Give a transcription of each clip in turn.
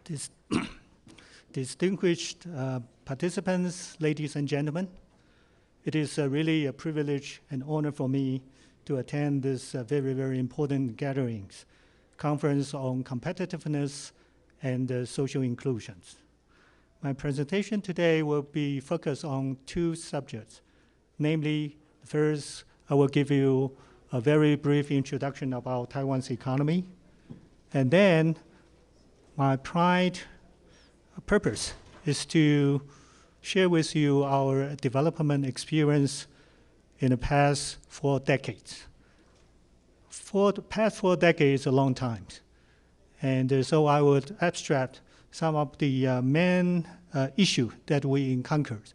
Dis Distinguished participants, ladies and gentlemen, it is really a privilege and honor for me to attend this very, very important gatherings, conference on competitiveness and social inclusions. My presentation today will be focused on two subjects. Namely, first, I will give you a very brief introduction about Taiwan's economy. And then my prime purpose is to share with you our development experience in the past 4 decades. For the past 4 decades, a long time. And so I would abstract some of the main issue that we encountered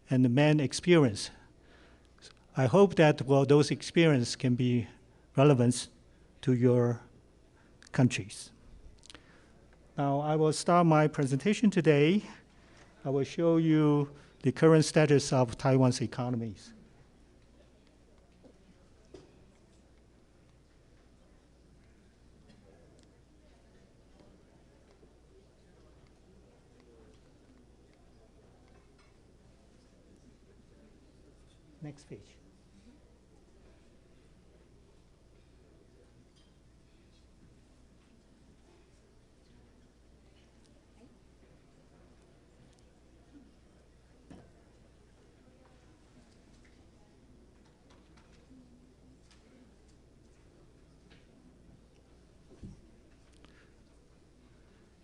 and the main experience. I hope that those experiences can be relevant to your countries. Now, I will start my presentation today. I will show you the current status of Taiwan's economies. Next page.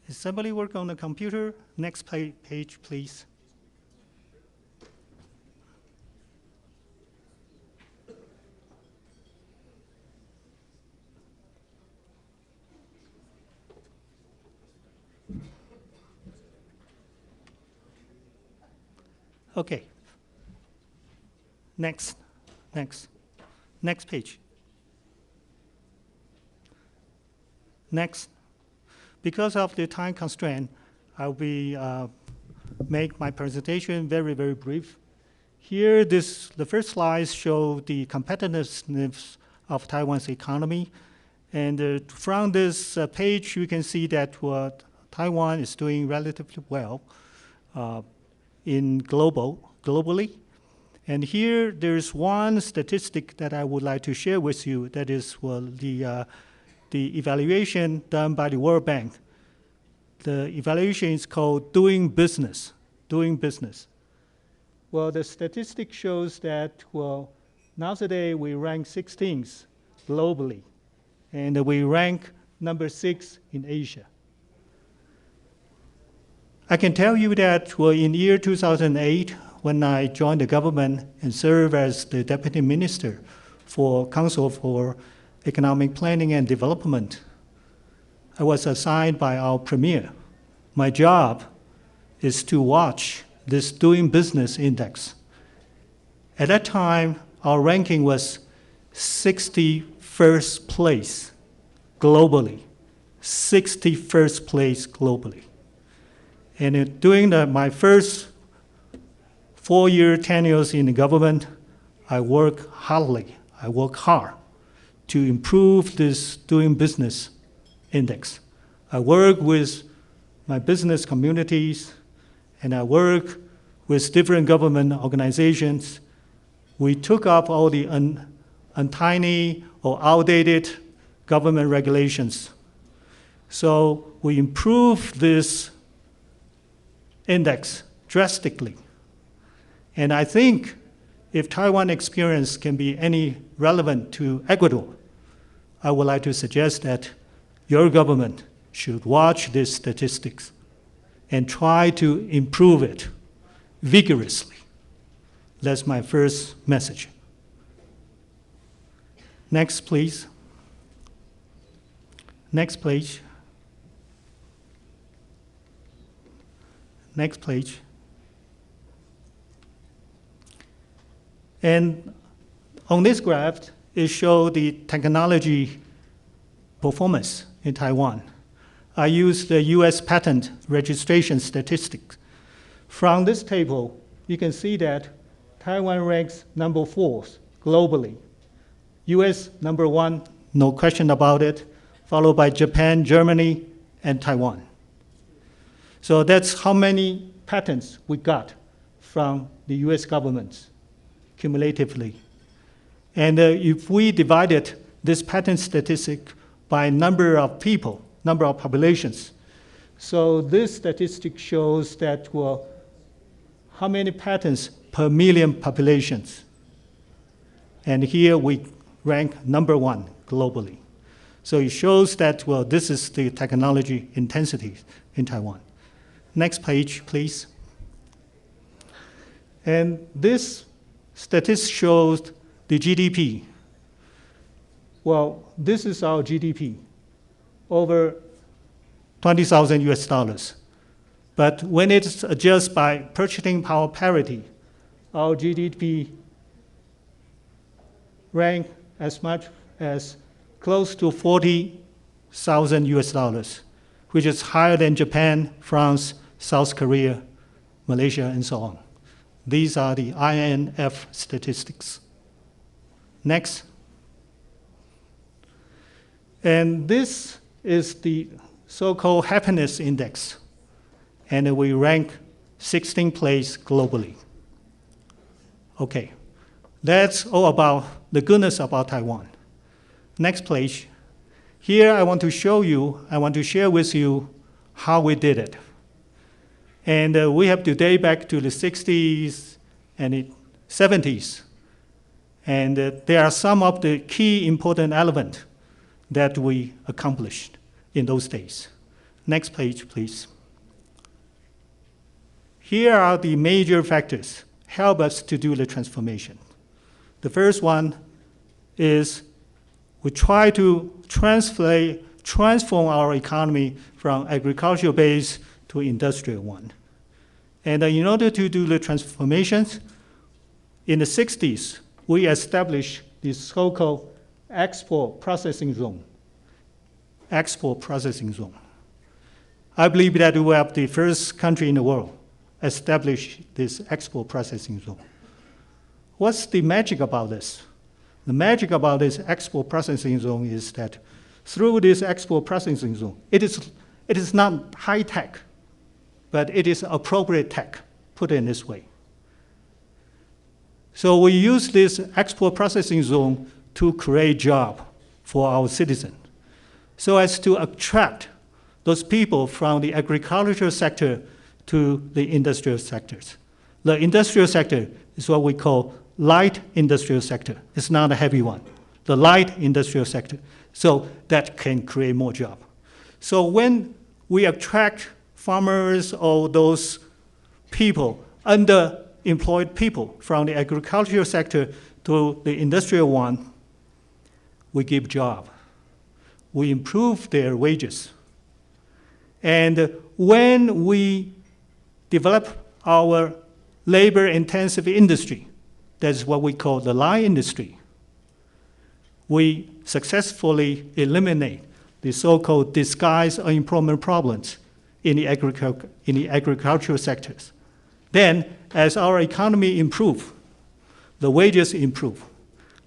Is somebody work on the computer? Next page, please. Okay. Next page. Next. Because of the time constraint, I'll be make my presentation very, very brief. Here, the first slides show the competitiveness of Taiwan's economy. And from this page, you can see that Taiwan is doing relatively well globally. And here, there's one statistic that I would like to share with you. That is the evaluation done by the World Bank. The evaluation is called doing business. Well, the statistic shows that, nowadays we rank 16th globally, and we rank number 6 in Asia. I can tell you that, in year 2008, when I joined the government and served as the Deputy Minister for Council for Economic Planning and Development, I was assigned by our Premier. My job is to watch this Doing Business Index. At that time, our ranking was 61st place globally. 61st place globally. And during my first 4-year tenure in the government, I work hard to improve this Doing Business Index. I work with my business communities, and I work with different government organizations. We took up all the untimely or outdated government regulations. So we improved this index drastically. And I think if Taiwan experience can be any relevant to Ecuador, I would like to suggest that your government should watch these statistics and try to improve it vigorously. That's my first message. Next, please. Next page. Next page. And on this graph, it shows the technology performance in Taiwan. I use the US patent registration statistics. From this table, you can see that Taiwan ranks number 4 globally. US number 1, no question about it, followed by Japan, Germany, and Taiwan. So that's how many patents we got from the US government cumulatively. And if we divided this patent statistic by number of people, number of populations, so this statistic shows that, well, how many patents per million populations. And here we rank #1 globally. So it shows that, well, this is the technology intensity in Taiwan. Next page, please. And this statistic shows the GDP. Well, this is our GDP, over 20,000 US dollars. But when it's adjusted by purchasing power parity, our GDP rank as much as close to 40,000 US dollars, which is higher than Japan, France, South Korea, Malaysia, and so on. These are the INF statistics. Next. And this is the so-called happiness index. And we rank 16th place globally. Okay, that's all about the goodness about Taiwan. Next page. Here I want to show you, I want to share with you how we did it. And we have to date back to the 60s and the 70s. And there are some of the key important elements that we accomplished in those days. Next page, please. Here are the major factors help us to do the transformation. The first one is we try to transform our economy from agricultural base to industrial one. And in order to do the transformations, in the 60s, we established this so-called export processing zone. Export processing zone. I believe that we are the first country in the world establish this export processing zone. What's the magic about this? The magic about this export processing zone is that through this export processing zone, it is not high tech, but it is appropriate tech, put it in this way. So we use this export processing zone to create jobs for our citizens, so as to attract those people from the agricultural sector to the industrial sectors. The industrial sector is what we call light industrial sector. It's not a heavy one. The light industrial sector. So that can create more jobs. So when we attract farmers or those people, underemployed people from the agricultural sector to the industrial one, we give jobs. We improve their wages. And when we develop our labor-intensive industry, that's what we call the light industry, we successfully eliminate the so-called disguised unemployment problems in the agricultural sectors. Then, as our economy improves, the wages improve.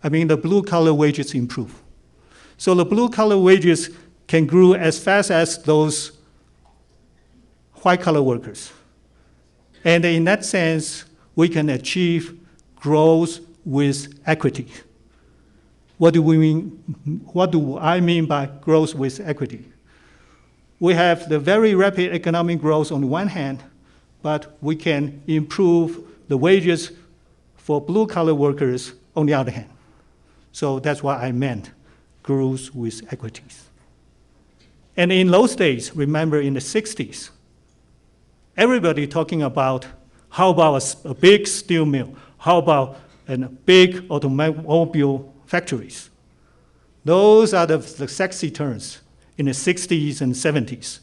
I mean, the blue-collar wages improve. So the blue-collar wages can grow as fast as those white-collar workers. And in that sense, we can achieve growth with equity. What do I mean by growth with equity? We have the very rapid economic growth on the one hand, but we can improve the wages for blue-collar workers on the other hand. So that's what I meant, growth with equities. And in those days, remember in the 60s, everybody talking about how about a big steel mill, how about a big automobile factories. Those are the sexy terms in the 60s and 70s.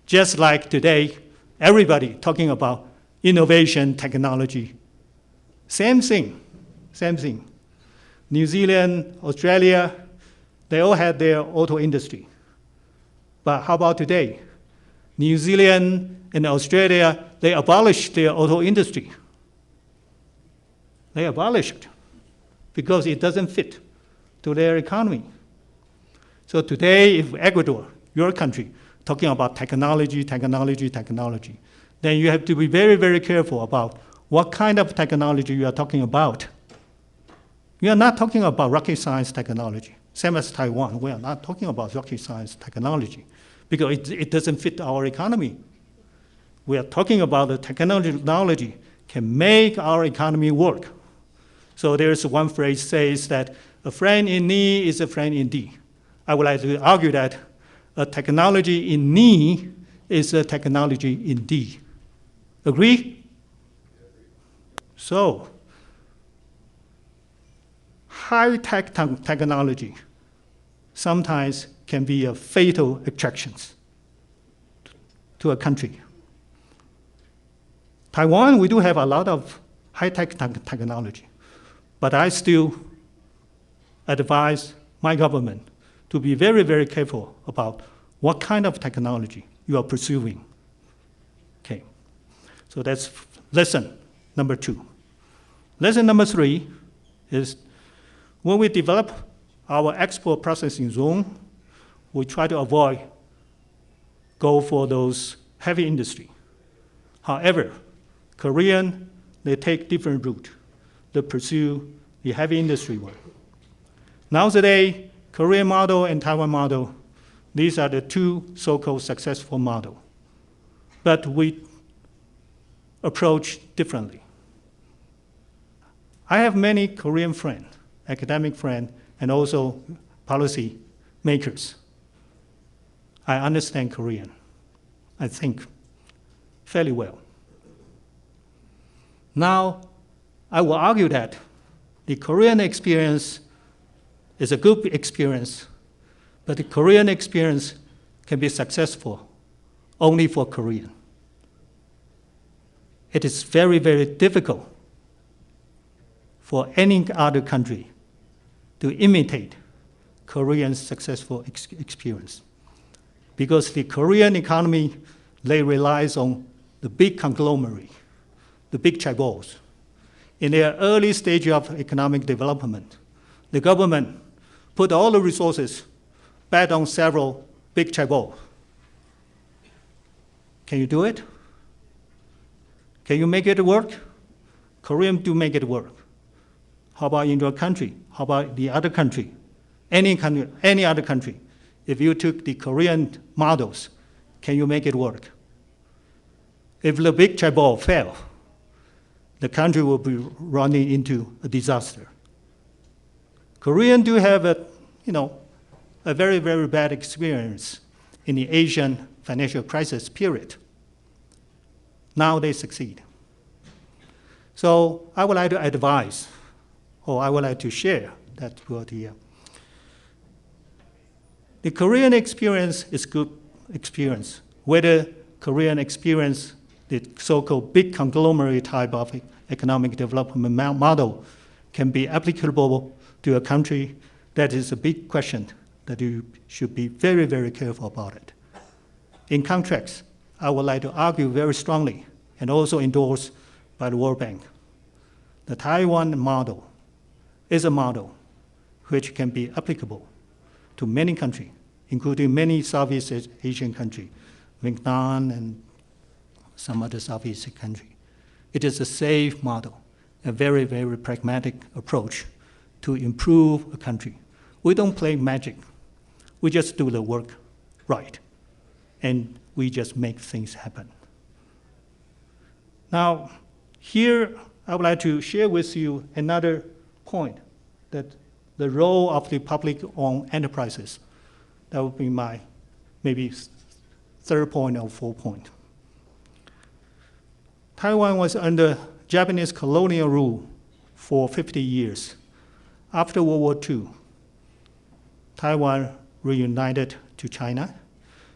Just like today, everybody talking about innovation, technology. Same thing, same thing. New Zealand, Australia, they all had their auto industry. But how about today? New Zealand and Australia, they abolished their auto industry. They abolished it because it doesn't fit to their economy. So today, if Ecuador, your country, talking about technology, then you have to be very, very careful about what kind of technology you are talking about. We are not talking about rocket science technology. Same as Taiwan, we are not talking about rocket science technology because it doesn't fit our economy. We are talking about the technology can make our economy work. So there's one phrase says that a friend in need is a friend indeed. I would like to argue that a technology in need is a technology indeed. Agree? So, high-tech technology sometimes can be a fatal attraction to a country. Taiwan, we do have a lot of high-tech technology, but I still advise my government to be very, very careful about what kind of technology you are pursuing. Okay, so that's lesson number 2. Lesson number 3 is when we develop our export processing zone, we try to go for those heavy industry. However, Korean, they take different route. They pursue the heavy industry one. Nowadays, Korean model and Taiwan model, these are the two so-called successful models. But we approach differently. I have many Korean friends, academic friends, and also policy makers. I understand Korean, I think, fairly well. Now, I will argue that the Korean experience is a good experience, but the Korean experience can be successful only for Korean. It is very, very difficult for any other country to imitate Korean's successful experience. Because the Korean economy, they relies on the big conglomerate, the big chaebols. In their early stage of economic development, the government put all the resources back on several big chaebols. Can you do it? Can you make it work? Koreans do make it work. How about in your country? How about the other country? Any other country? If you took the Korean models, can you make it work? If the big chaebol fail, the country will be running into a disaster. Koreans do have a very, very bad experience in the Asian financial crisis period. Now they succeed. So I would like to advise, or I would like to share that word here. The Korean experience is good experience. Whether Korean experience the so-called big conglomerate type of economic development model can be applicable to a country, that is a big question that you should be very, very careful about it. In contrast, I would like to argue very strongly and also endorsed by the World Bank. The Taiwan model is a model which can be applicable to many countries, including many Southeast Asian countries, Vietnam and some other Southeast Asian countries. It is a safe model, a very, very pragmatic approach to improve a country. We don't play magic. We just do the work right, and we just make things happen. Now, here I would like to share with you another point, that the role of the public-owned enterprises. That would be my maybe third point or fourth point. Taiwan was under Japanese colonial rule for 50 years. After World War II, Taiwan reunited to China.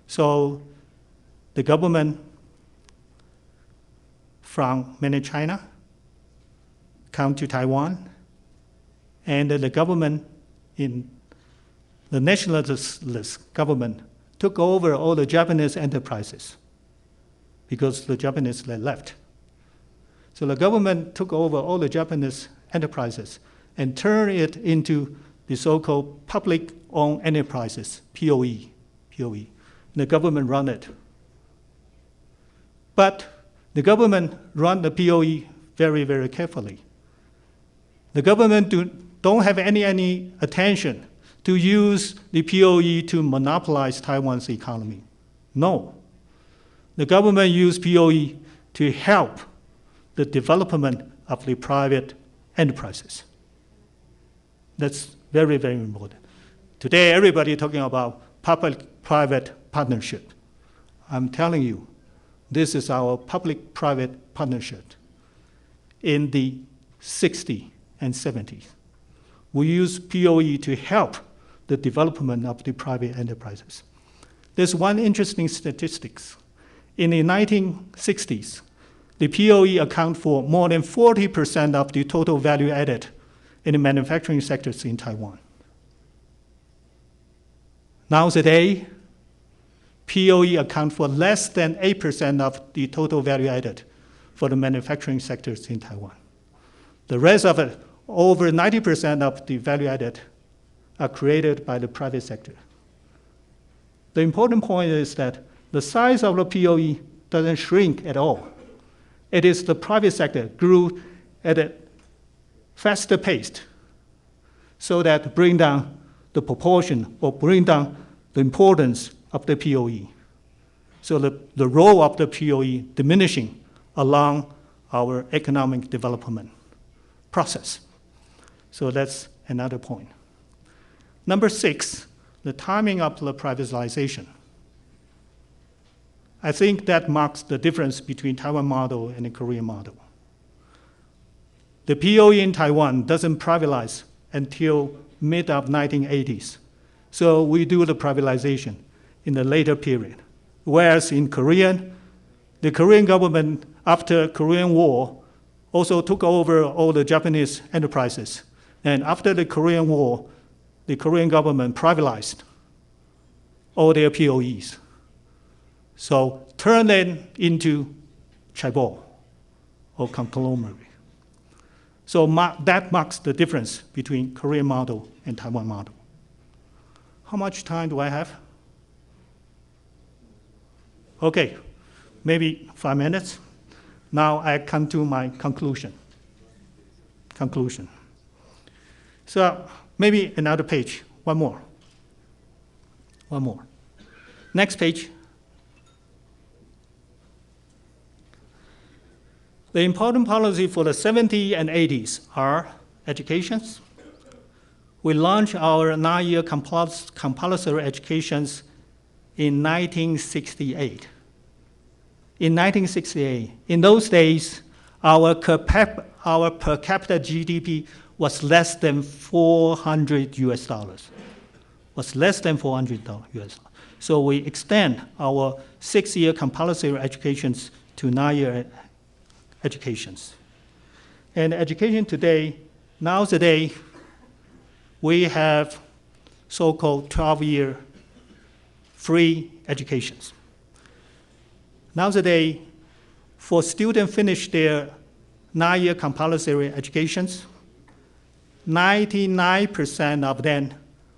So the government from mainland China come to Taiwan, and the government the nationalist government took over all the Japanese enterprises because the Japanese they left. So the government took over all the Japanese enterprises and turned it into the so-called public-owned enterprises, POE. the government run it. But the government run the POE very, very carefully. The government don't have any attention to use the POE to monopolize Taiwan's economy. No. The government used POE to help the development of the private enterprises. That's very, very important. Today, everybody talking about public-private partnership. I'm telling you, this is our public-private partnership in the 60s and 70s. We use POE to help the development of the private enterprises. There's one interesting statistics. In the 1960s, the POE account for more than 40% of the total value added in the manufacturing sectors in Taiwan. Now today, POE account for less than 8% of the total value added for the manufacturing sectors in Taiwan. The rest of it, over 90% of the value added, are created by the private sector. The important point is that the size of the POE doesn't shrink at all. It is the private sector grew at a faster pace so that bring down the proportion or bring down the importance of the POE. So the role of the POE diminishing along our economic development process. So that's another point. Number 6, the timing of the privatization. I think that marks the difference between Taiwan model and the Korean model. The POE in Taiwan doesn't privatize until mid of 1980s. So we do the privatization in the later period. Whereas in the Korean government, after Korean War, also took over all the Japanese enterprises. And after the Korean War, the Korean government privatized all their POEs. So turn them into chaebol or conglomerate. So that marks the difference between Korean model and Taiwan model. How much time do I have? Okay, maybe 5 minutes. Now I come to my conclusion. So maybe another page, one more. Next page. The important policy for the 70s and 80s are educations. We launched our 9-year compulsory educations in 1968. In those days, our per capita GDP was less than $400 US. Was less than $400 US. So we extend our 6-year compulsory educations to 9-year educations. And education today, nowadays, we have so-called 12-year free educations. Nowadays, for students finish their 9-year compulsory educations, 99% of them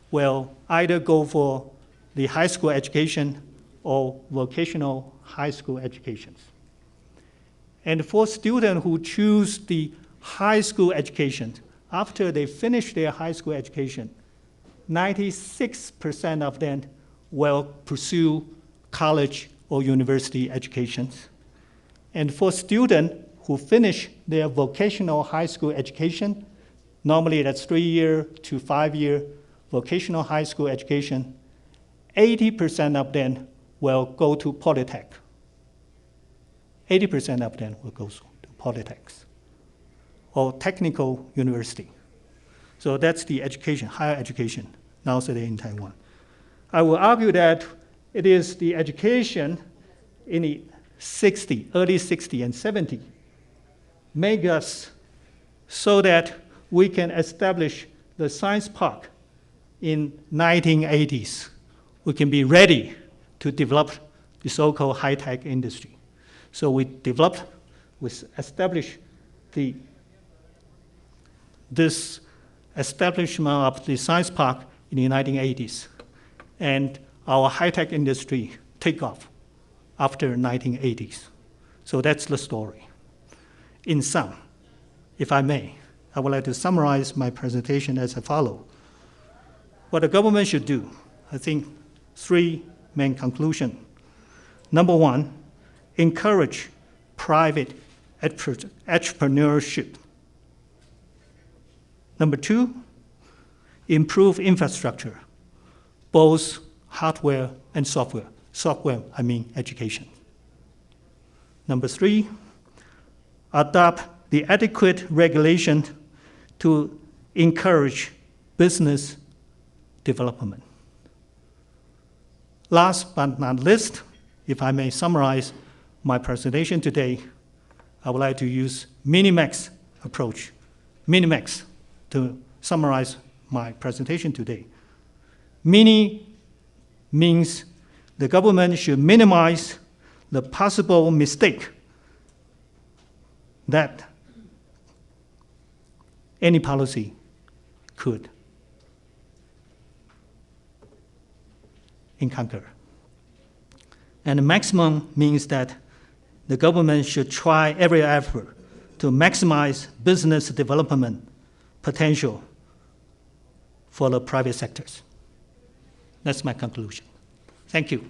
will either go for the high school education or vocational high school educations. And for students who choose the high school education, after they finish their high school education, 96% of them will pursue college or university educations. And for students who finish their vocational high school education, normally that's 3-year to 5-year vocational high school education, 80% of them will go to Polytech. 80% of them will go to Polytechs or technical university. So that's the education, higher education, nowadays in Taiwan. I will argue that it is the education in the early 60s and 70s, make us so that we can establish the science park in 1980s. We can be ready to develop the so-called high-tech industry. So we established this establishment of the science park in the 1980s. And our high-tech industry take off after 1980s. So that's the story. In sum, if I may, I would like to summarize my presentation as follows. What the government should do, I think 3 main conclusions. Number 1, encourage private entrepreneurship. Number 2, improve infrastructure, both hardware and software. Software, I mean education. Number 3, adopt the adequate regulation to encourage business development. Last but not least, if I may summarize my presentation today, I would like to use Minimax approach, Minimax, to summarize my presentation today. Mini means the government should minimize the possible mistake that any policy could encounter. And the maximum means that the government should try every effort to maximize business development potential for the private sectors. That's my conclusion. Thank you.